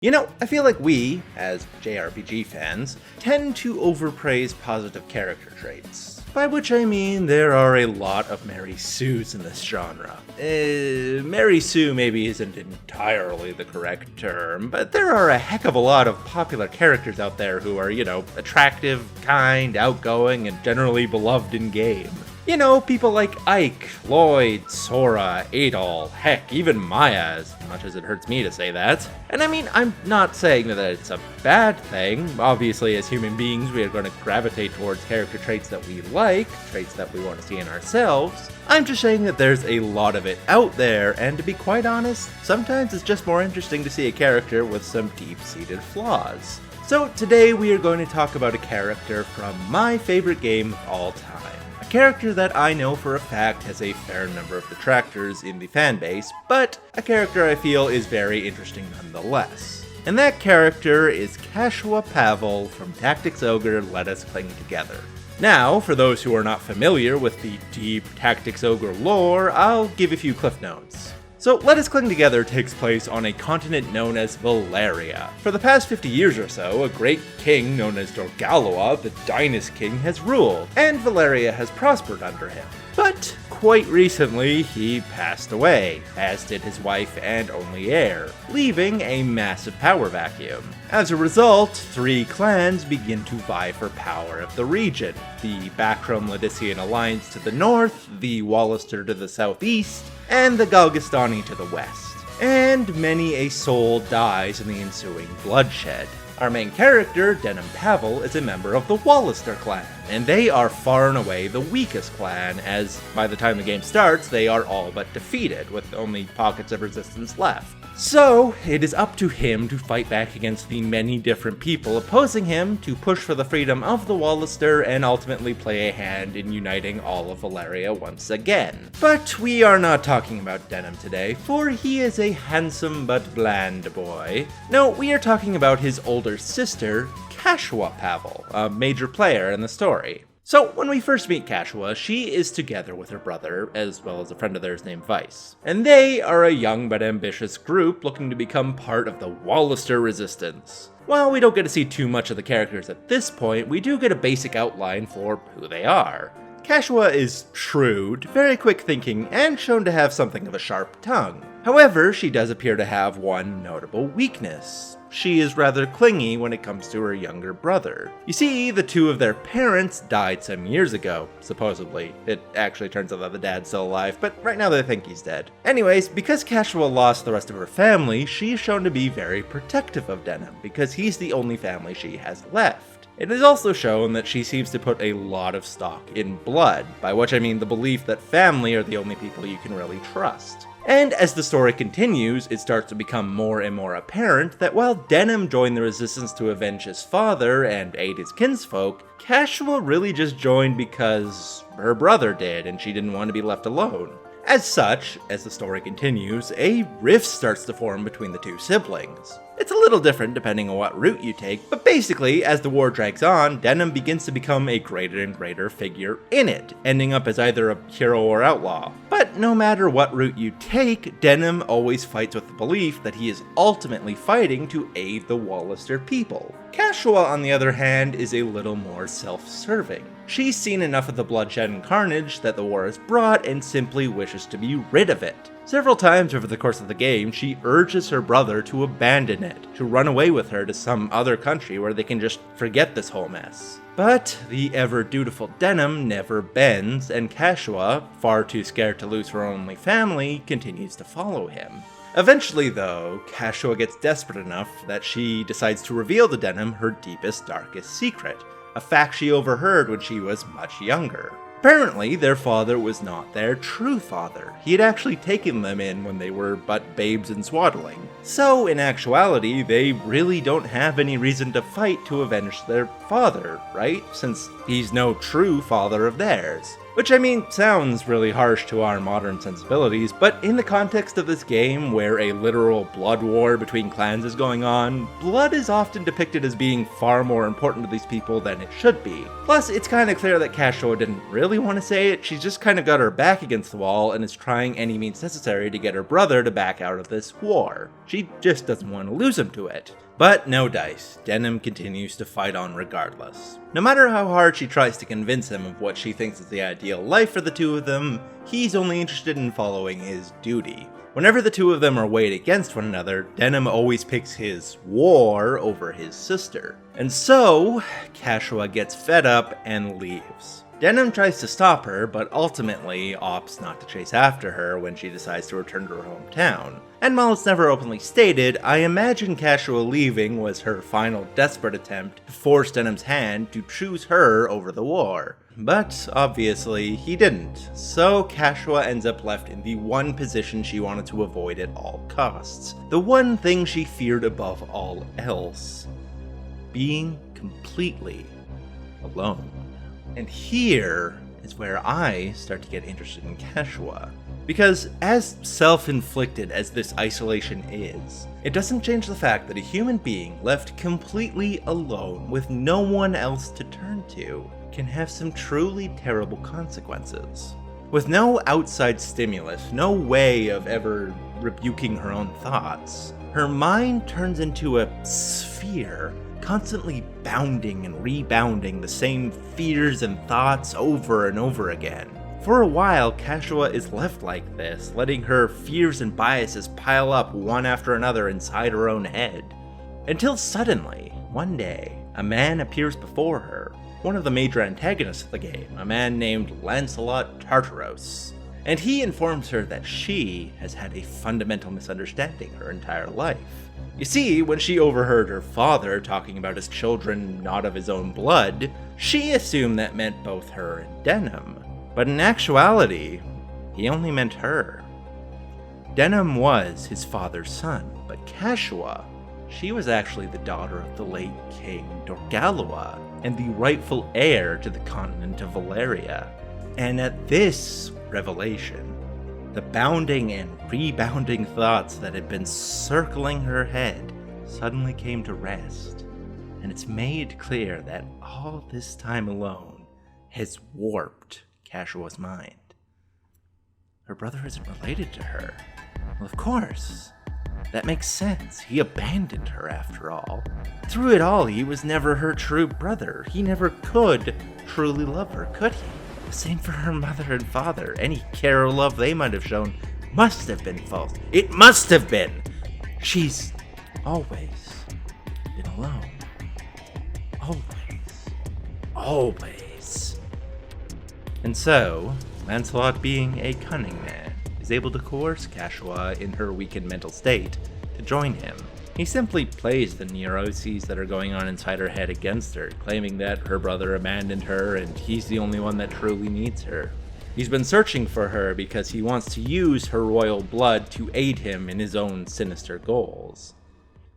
You know, I feel like we, as JRPG fans, tend to overpraise positive character traits. By which I mean there are a lot of Mary Sues in this genre. Mary Sue maybe isn't entirely the correct term, but there are a heck of a lot of popular characters out there who are, attractive, kind, outgoing, and generally beloved in game. You know, people like Ike, Lloyd, Sora, Adol, heck, even Maya, as much as it hurts me to say that. And I mean, I'm not saying that it's a bad thing. Obviously, as human beings, we are going to gravitate towards character traits that we like, traits that we want to see in ourselves. I'm just saying that there's a lot of it out there, and to be quite honest, sometimes it's just more interesting to see a character with some deep-seated flaws. So today we are going to talk about a character from my favorite game of all time. A character that I know for a fact has a fair number of detractors in the fanbase, but a character I feel is very interesting nonetheless. And that character is Catiua Pavel from Tactics Ogre Let Us Cling Together. Now, for those who are not familiar with the deep Tactics Ogre lore, I'll give a few cliff notes. So, Let Us Cling Together takes place on a continent known as Valeria. For the past 50 years or so, a great king known as Dorgaloa, the Dynast King, has ruled, and Valeria has prospered under him. But, quite recently, he passed away, as did his wife and only heir, leaving a massive power vacuum. As a result, 3 clans begin to vie for power of the region. The Bactrum-Ladician Alliance to the north, the Wallister to the southeast, and the Galgastani to the west. And many a soul dies in the ensuing bloodshed. Our main character, Denim Pavel, is a member of the Wallister clan, and they are far and away the weakest clan, as by the time the game starts, they are all but defeated, with only pockets of resistance left. So, it is up to him to fight back against the many different people opposing him to push for the freedom of the Wallister and ultimately play a hand in uniting all of Valeria once again. But we are not talking about Denim today, for he is a handsome but bland boy. No, we are talking about his older sister, Catiua Pavel, a major player in the story. So, when we first meet Catiua, she is together with her brother, as well as a friend of theirs named Vice. And they are a young but ambitious group looking to become part of the Wallister Resistance. While we don't get to see too much of the characters at this point, we do get a basic outline for who they are. Catiua is shrewd, very quick thinking, and shown to have something of a sharp tongue. However, she does appear to have one notable weakness. She is rather clingy when it comes to her younger brother. You see, the two of their parents died some years ago, supposedly. It actually turns out that the dad's still alive, but right now they think he's dead. Anyways, because Catiua lost the rest of her family, she is shown to be very protective of Denim, because he's the only family she has left. It is also shown that she seems to put a lot of stock in blood, by which I mean the belief that family are the only people you can really trust. And as the story continues, it starts to become more and more apparent that while Denim joined the resistance to avenge his father and aid his kinsfolk, Catiua really just joined because her brother did and she didn't want to be left alone. As such, as the story continues, a rift starts to form between the two siblings. It's a little different depending on what route you take, but basically, as the war drags on, Denim begins to become a greater and greater figure in it, ending up as either a hero or outlaw. But no matter what route you take, Denim always fights with the belief that he is ultimately fighting to aid the Wallister people. Catiua, on the other hand, is a little more self-serving. She's seen enough of the bloodshed and carnage that the war has brought and simply wishes to be rid of it. Several times over the course of the game, she urges her brother to abandon it, to run away with her to some other country where they can just forget this whole mess. But the ever-dutiful Denim never bends, and Catiua, far too scared to lose her only family, continues to follow him. Eventually, though, Catiua gets desperate enough that she decides to reveal to Denim her deepest, darkest secret, a fact she overheard when she was much younger. Apparently, their father was not their true father. He had actually taken them in when they were but babes in swaddling. So, in actuality, they really don't have any reason to fight to avenge their father, right? Since he's no true father of theirs. Which, I mean, sounds really harsh to our modern sensibilities, but in the context of this game, where a literal blood war between clans is going on, blood is often depicted as being far more important to these people than it should be. Plus, it's kinda clear that Catiua didn't really want to say it, she's just kinda got her back against the wall and is trying any means necessary to get her brother to back out of this war. She just doesn't want to lose him to it. But no dice, Denim continues to fight on regardless. No matter how hard she tries to convince him of what she thinks is the ideal life for the two of them, he's only interested in following his duty. Whenever the two of them are weighed against one another, Denim always picks his war over his sister. And so, Catiua gets fed up and leaves. Denim tries to stop her, but ultimately opts not to chase after her when she decides to return to her hometown. And while it's never openly stated, I imagine Catiua leaving was her final desperate attempt to force Denim's hand to choose her over the war. But obviously he didn't, so Catiua ends up left in the one position she wanted to avoid at all costs. The one thing she feared above all else. Being completely alone. And here is where I start to get interested in Catiua. Because as self-inflicted as this isolation is, it doesn't change the fact that a human being left completely alone with no one else to turn to can have some truly terrible consequences. With no outside stimulus, no way of ever rebuking her own thoughts, her mind turns into a sphere, constantly bounding and rebounding the same fears and thoughts over and over again. For a while, Catiua is left like this, letting her fears and biases pile up one after another inside her own head. Until suddenly, one day, a man appears before her, one of the major antagonists of the game, a man named Lancelot Tartaros. And he informs her that she has had a fundamental misunderstanding her entire life. You see, when she overheard her father talking about his children not of his own blood, she assumed that meant both her and Denim. But in actuality, he only meant her. Denim was his father's son, but Catiua, she was actually the daughter of the late King Dorgalua, and the rightful heir to the continent of Valeria. And at this revelation, the bounding and rebounding thoughts that had been circling her head suddenly came to rest, and it's made clear that all this time alone has warped Catiua's mind. Her brother isn't related to her. Well, of course. That makes sense. He abandoned her after all. Through it all, he was never her true brother. He never could truly love her, could he? The same for her mother and father. Any care or love they might have shown must have been false. It must have been! She's always been alone. Always. And so, Lancelot, being a cunning man, is able to coerce Catiua in her weakened mental state to join him. He simply plays the neuroses that are going on inside her head against her, claiming that her brother abandoned her and he's the only one that truly needs her. He's been searching for her because he wants to use her royal blood to aid him in his own sinister goals.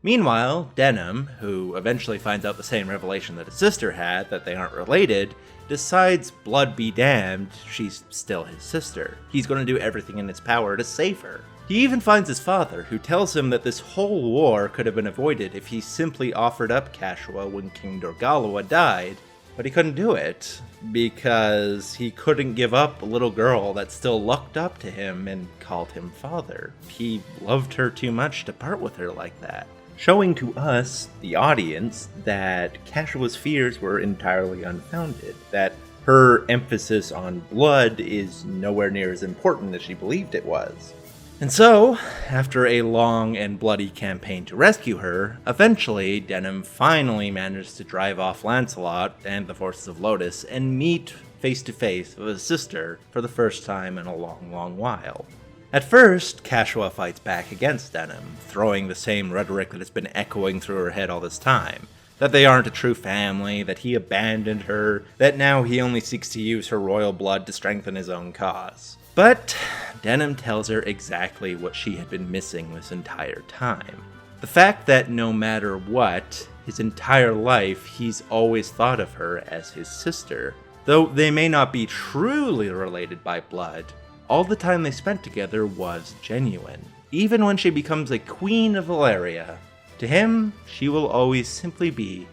Meanwhile, Denim, who eventually finds out the same revelation that his sister had, that they aren't related, decides, blood be damned, she's still his sister. He's going to do everything in his power to save her. He even finds his father, who tells him that this whole war could have been avoided if he simply offered up Catiua when King Dorgalua died, but he couldn't do it, because he couldn't give up a little girl that still looked up to him and called him father. He loved her too much to part with her like that. Showing to us, the audience, that Catiua's fears were entirely unfounded, that her emphasis on blood is nowhere near as important as she believed it was. And so, after a long and bloody campaign to rescue her, eventually Denim finally manages to drive off Lancelot and the forces of Lotus and meet face to face with his sister for the first time in a long while. At first, Catiua fights back against Denim, throwing the same rhetoric that has been echoing through her head all this time. That they aren't a true family, that he abandoned her, that now he only seeks to use her royal blood to strengthen his own cause. But Denim tells her exactly what she had been missing this entire time. The fact that no matter what, his entire life he's always thought of her as his sister. Though they may not be truly related by blood, all the time they spent together was genuine. Even when she becomes a queen of Valeria, to him, she will always simply be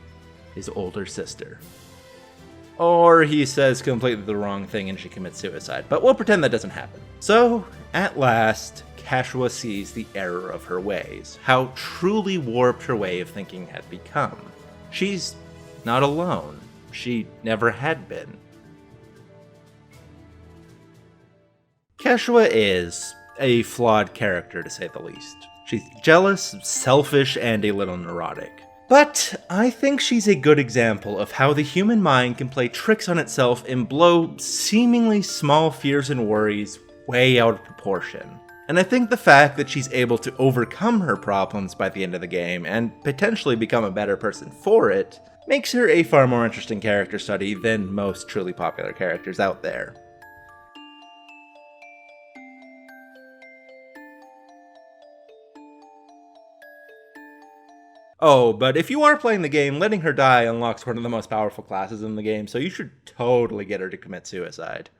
his older sister. Or he says completely the wrong thing and she commits suicide, but we'll pretend that doesn't happen. So, at last, Catiua sees the error of her ways, how truly warped her way of thinking had become. She's not alone. She never had been. Catiua is a flawed character, to say the least. She's jealous, selfish, and a little neurotic. But I think she's a good example of how the human mind can play tricks on itself and blow seemingly small fears and worries way out of proportion. And I think the fact that she's able to overcome her problems by the end of the game and potentially become a better person for it makes her a far more interesting character study than most truly popular characters out there. Oh, but if you are playing the game, letting her die unlocks one of the most powerful classes in the game, so you should totally get her to commit suicide.